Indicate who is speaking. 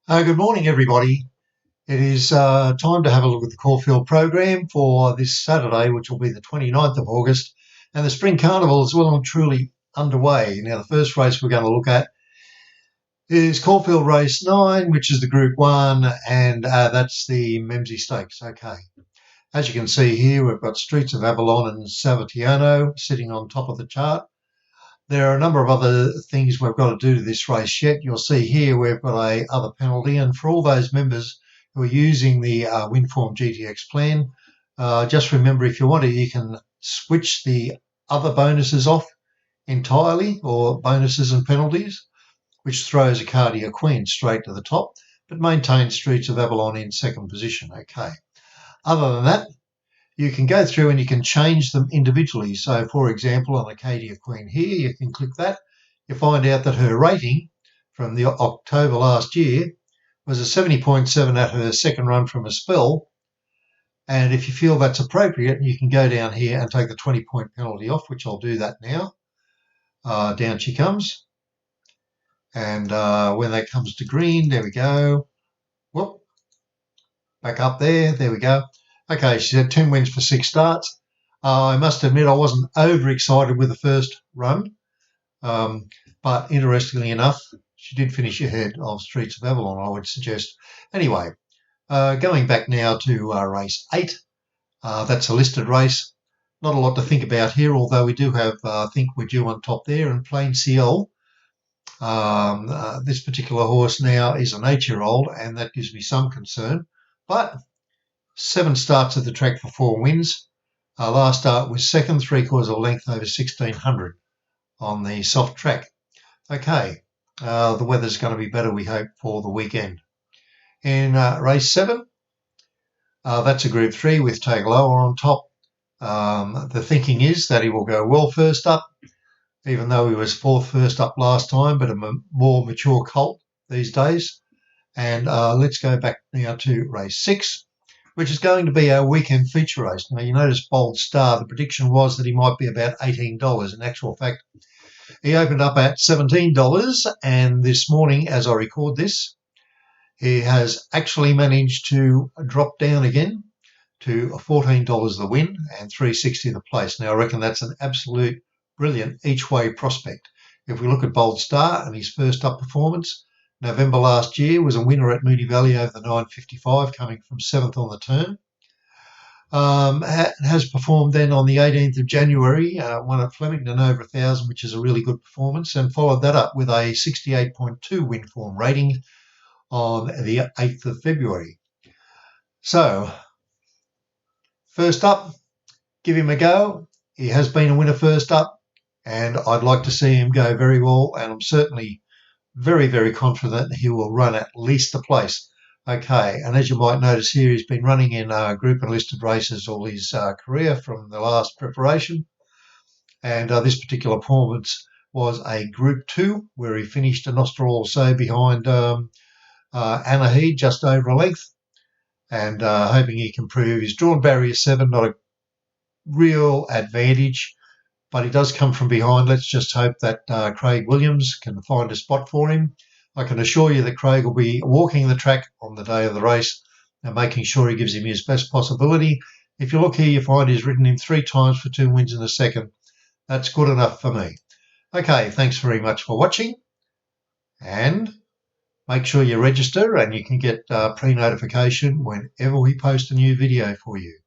Speaker 1: Good morning, everybody. It is time to have a look at the Caulfield program for this Saturday, which will be the 29th of August. And the Spring Carnival is well and truly underway. Now, the first race we're going to look at is Caulfield Race 9, which is the Group 1, and that's the Memsie Stakes. Okay. As you can see here, we've got Streets of Avalon and Savatiano sitting on top of the chart. There are a number of other things we've got to do to this race yet. You'll see here we've got a other penalty, and for all those members who are using the Winform GTX plan, just remember if you want to, you can switch the other bonuses off entirely, or bonuses and penalties, which throws Acadia Queen straight to the top, but maintains Streets of Avalon in second position. Okay. Other than that, you can go through and you can change them individually. So, for example, on Acadia Queen here, you can click that. You find out that her rating from the October last year was a 70.7 at her second run from a spell. And if you feel that's appropriate, you can go down here and take the 20-point penalty off, which I'll do that now. Down she comes. And when that comes to green, there we go. Whoop. Back up there. There we go. Okay, she's had 10 wins for 6 starts. I must admit I wasn't overexcited with the first run, but interestingly enough, she did finish ahead of Streets of Avalon, I would suggest. Anyway, going back now to race 8, that's a listed race. Not a lot to think about here, although we do have, I think we're due on top there, and Plain CL. This particular horse now is an 8-year-old, and that gives me some concern, but 7 starts at the track for 4 wins. Last start was second, 3/4 of length over 1600 on the soft track. Okay, the weather's going to be better, we hope, for the weekend. In race 7, that's a Group 3 with Tagaloa on top. The thinking is that he will go well first up, even though he was 4th first up last time, but a more mature colt these days. And let's go back now to race 6, which is going to be our weekend feature race. Now, you notice Bold Star, the prediction was that he might be about $18. In actual fact, he opened up at $17, and this morning, as I record this, he has actually managed to drop down again to $14 the win and $3.60 the place. Now, I reckon that's an absolute brilliant each-way prospect. If we look at Bold Star and his first up performance, November last year was a winner at Moonee Valley over the 955, coming from 7th on the turn. Has performed then on the 18th of January, won at Flemington over 1,000, which is a really good performance, and followed that up with a 68.2 Winform rating on the 8th of February. So, first up, give him a go. He has been a winner first up, and I'd like to see him go very well, and I'm certainly very, very confident he will run at least the place. Okay, and as you might notice here, he's been running in group and listed races all his career from the last preparation. And this particular performance was a Group 2, where he finished a nostril or so behind Anaheed, just over a length. And hoping he can prove he's drawn barrier 7, not a real advantage, but he does come from behind. Let's just hope that Craig Williams can find a spot for him. I can assure you that Craig will be walking the track on the day of the race and making sure he gives him his best possibility. If you look here, you find he's ridden him 3 times for 2 wins in the second. That's good enough for me. Okay, thanks very much for watching, and make sure you register and you can get pre-notification whenever we post a new video for you.